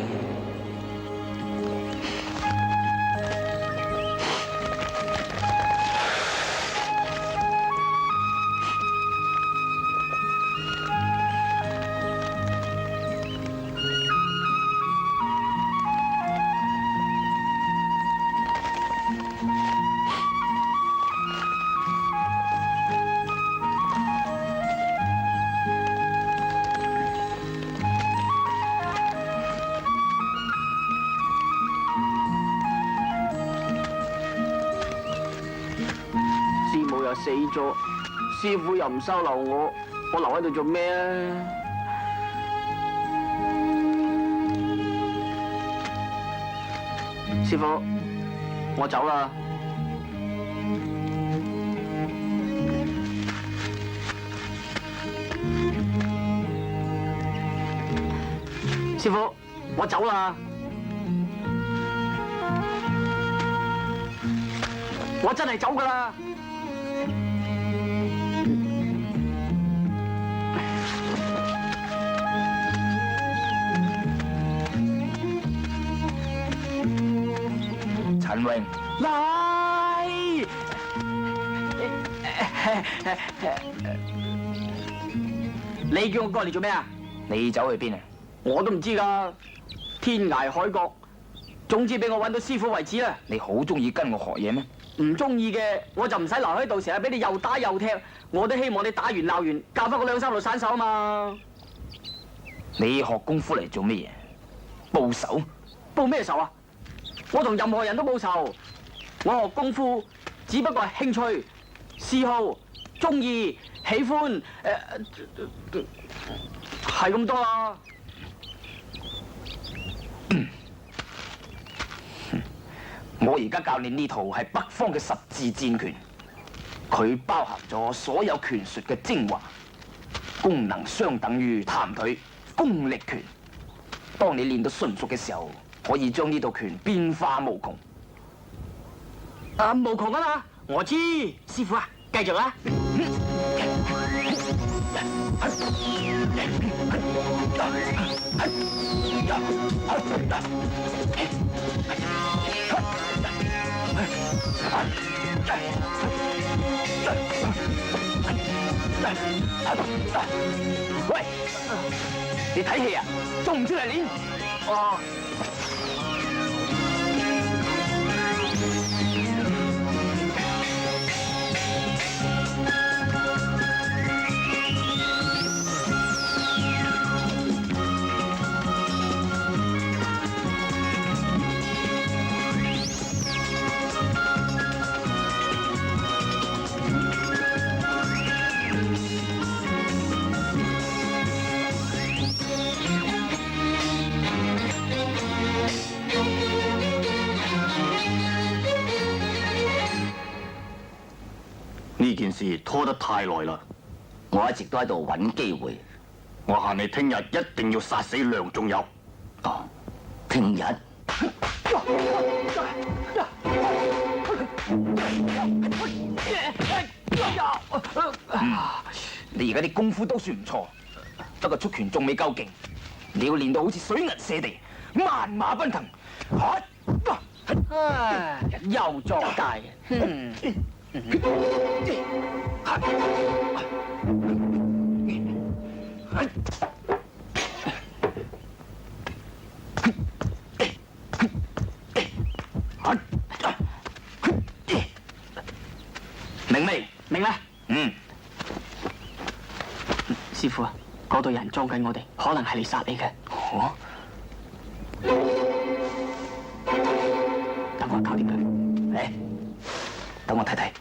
死咗，師傅又唔收留我留喺度做咩啊？師傅，我走啦。師傅，我走啦。我真係走㗎啦。陳榮，嚟！你叫我過嚟做咩啊？你走去邊啊？我都唔知㗎，天涯海角，總之俾我揾到師傅為止啦。你好中意跟我學嘢咩？唔中意嘅我就唔使留喺度，成日俾你又打又踢。我都希望你打完鬧完，教翻個兩三路散手啊嘛。你學功夫嚟做乜嘢？報仇？報咩仇啊？我同任何人都冇仇。我學功夫只不過係興趣、嗜好、中意、喜歡，係咁多啦。我而家教你呢套係北方嘅十字戰拳，佢包含咗所有拳術嘅精華，功能相等於譚腿、功力拳。當你練到純熟嘅時候，可以將呢套拳變化無窮。無窮啊嘛，我知，師傅啊，繼續啦。喂，你睇戲啊？仲唔出嚟練？哦。呢件事拖得太耐啦，我一直都喺度揾機會。我限你聽日一定要殺死梁仲友。哦，聽日。你而家啲功夫都算唔錯，不過出拳仲未夠勁，你要練到好似水銀瀉地，萬馬奔騰。唉，又作大。明未？明啦，師傅啊，嗰度有人裝緊我哋，可能係嚟殺你嘅。等我搞掂佢。嚟，等我睇睇。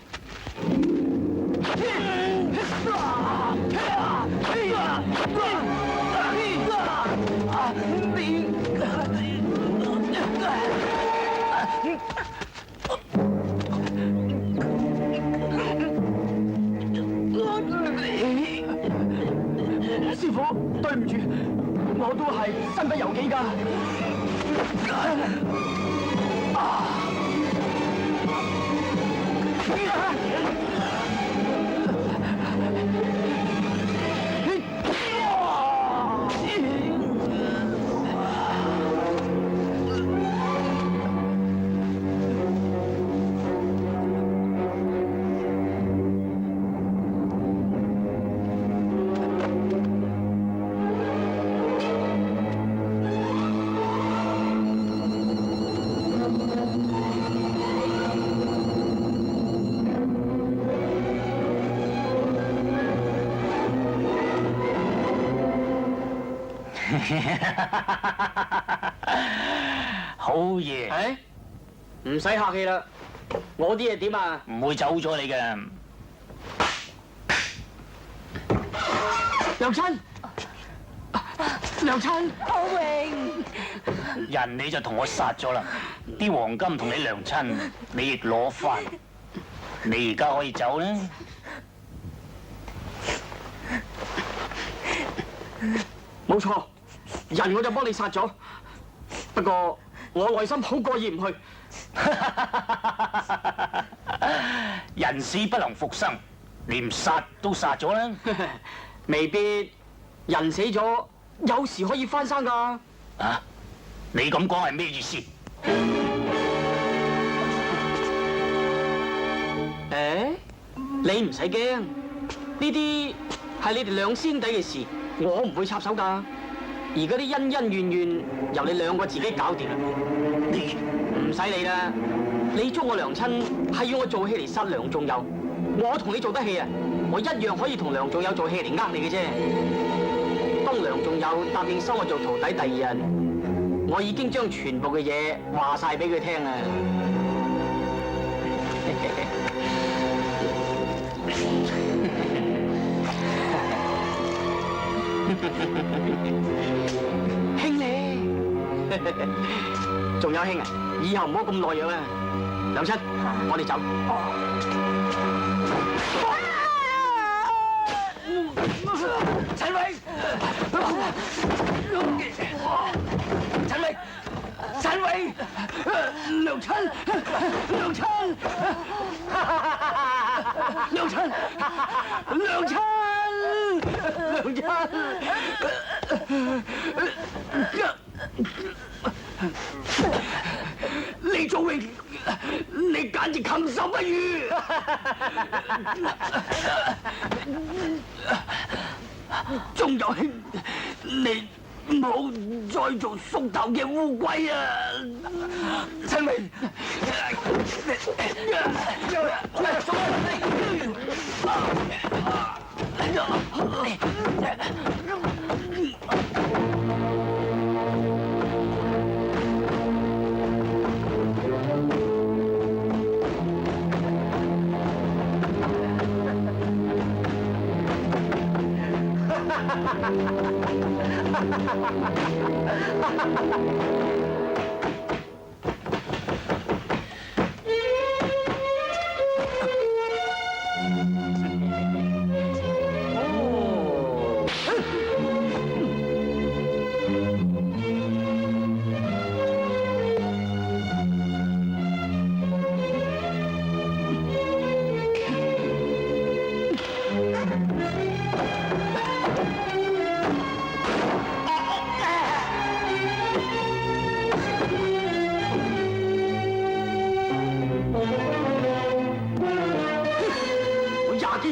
師傅，對唔住，我都係身不由己㗎。好嘢，誒，唔使客氣啦，我啲嘢點啊？唔會走咗你嘅。娘親，娘親，好榮，人你就同我殺咗啦，啲黃金同你娘親，你亦攞翻，你而家可以走啦。冇錯，人我就幫你殺咗，不過我內心好過意唔去。人死不能復生，連殺都殺咗啦。未必，人死咗有時可以翻生㗎。啊，你咁講係咩意思？誒，你唔使驚，呢啲係你哋兩兄弟嘅事，我唔會插手㗎。而嗰啲恩恩怨怨，由你兩個自己搞掂啦。你唔使理啦，你捉我娘親係要我做戲嚟殺梁仲有，我同你做得戲啊，我一樣可以同梁仲有做戲嚟呃你嘅啫。當梁仲有答應收我做徒弟第二日，我已經將全部嘅嘢話晒俾佢聽啊。兄你，仲有兄啊！以後唔好咁懦弱啊！娘親，我哋走。陳偉，陳偉，陳偉，娘親，娘親，娘親，娘親。娘親，李祖榮，你簡直禽獸不如！仲有兄，你唔好再做縮頭嘅烏龜啊！陳榮，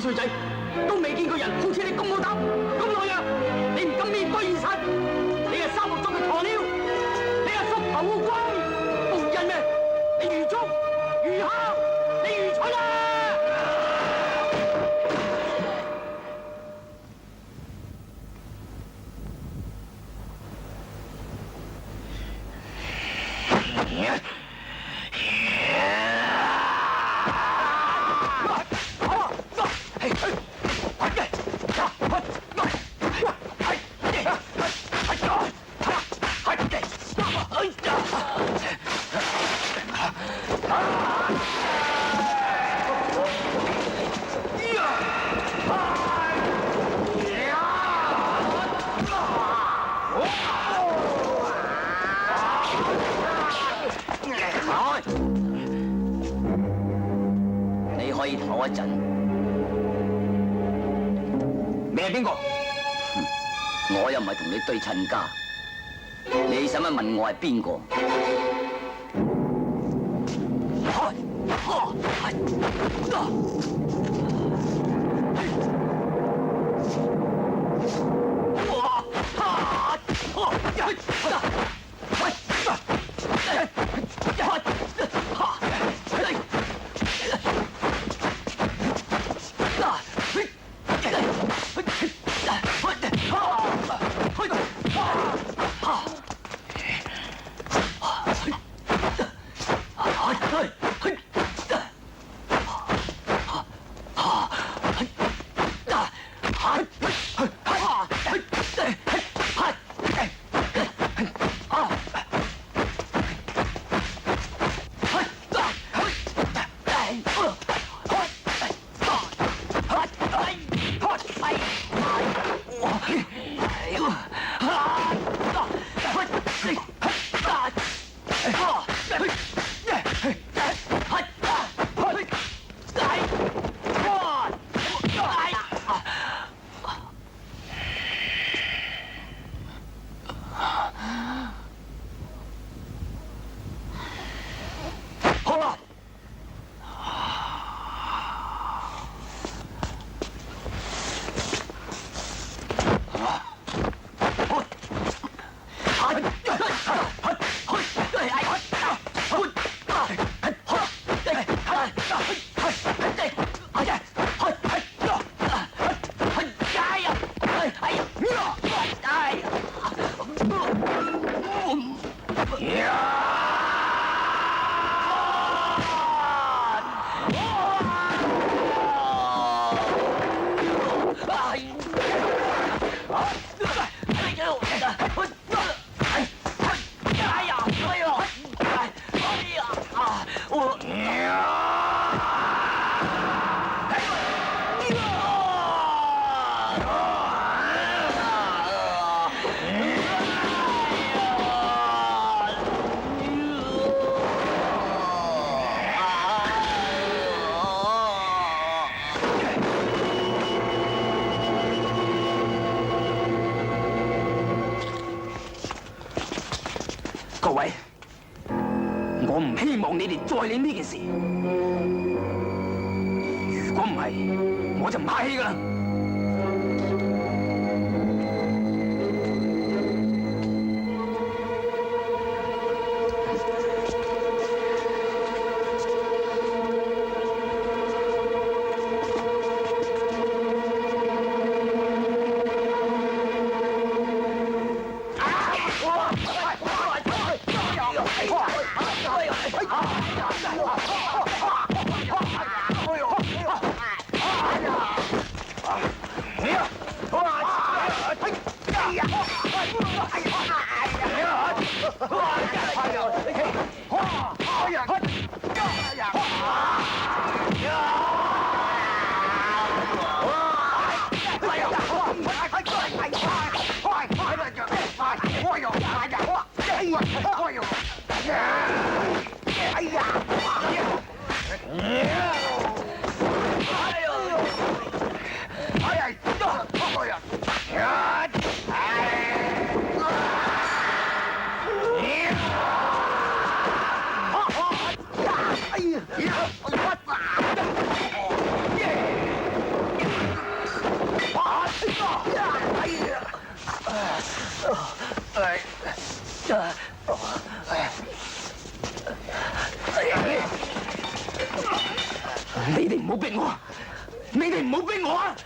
幾歲仔，都未見過人好似你咁好膽、咁懦弱。你唔敢面對現實，你係沙漠中嘅鴕鳥，你係縮頭烏龜，無人咩？你愚忠、愚孝，你愚蠢啊！你可以唞一陣。你係邊個？我又唔係同你對親家，你使乜問我係邊個？各位，我唔希望你哋再理呢件事。如果唔係，我就唔客氣㗎啦。你哋唔好逼我，你哋唔好逼我啊！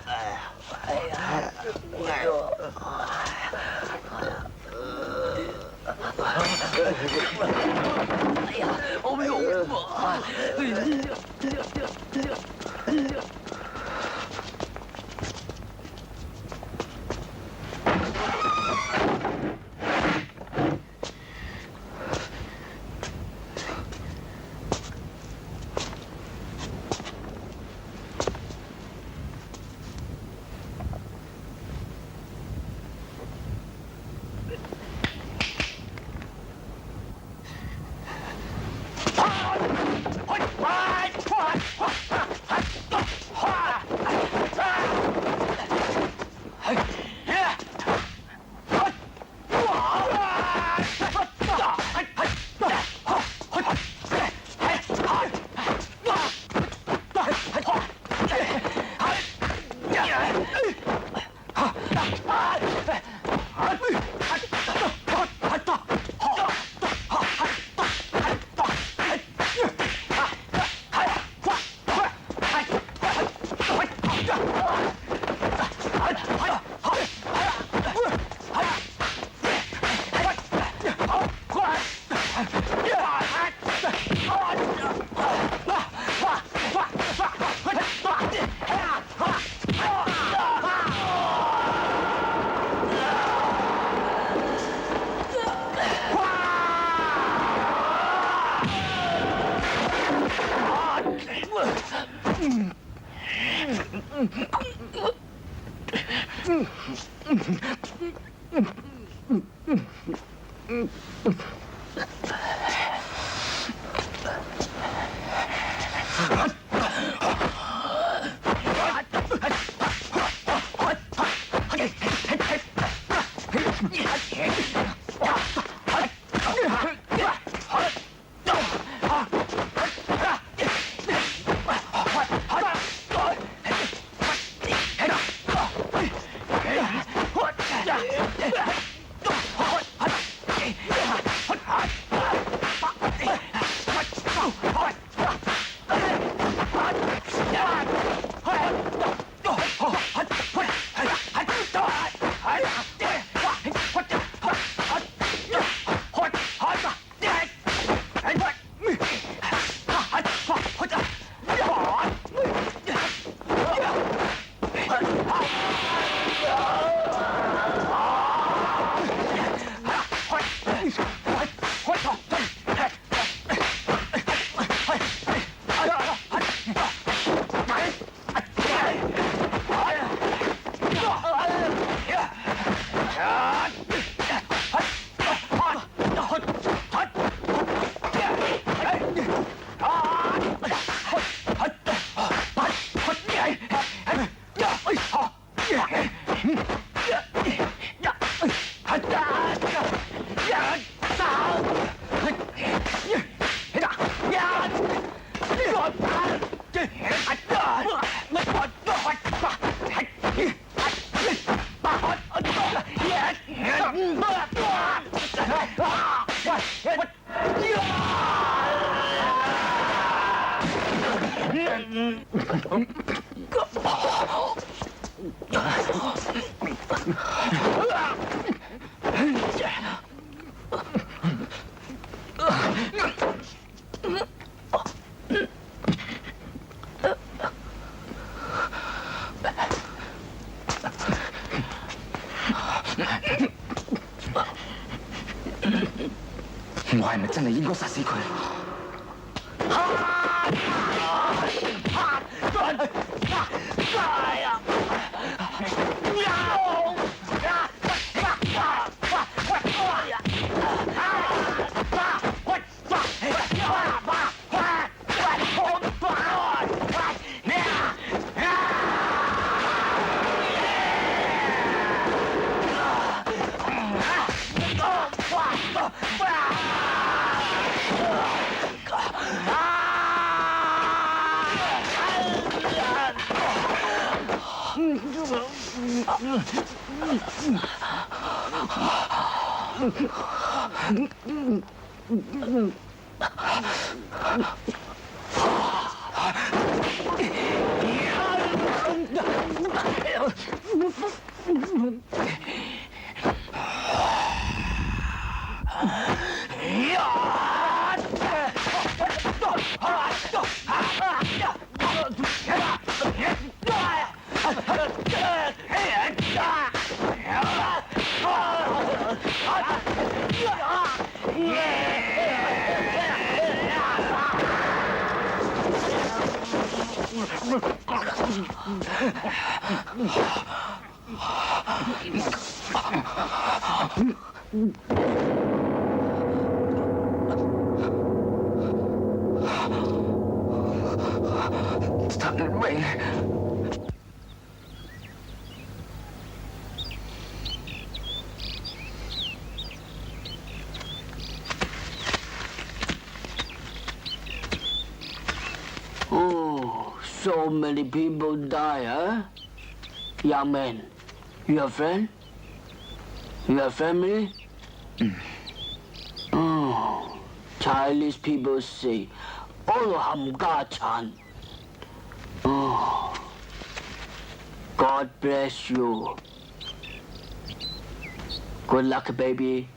我係咪真係應該殺死佢？陳榮。Oh, so many people die, huh? Young man, you have friend? You have family? Oh, Chinese people say, all冚家產. Oh, God bless you. Good luck, baby.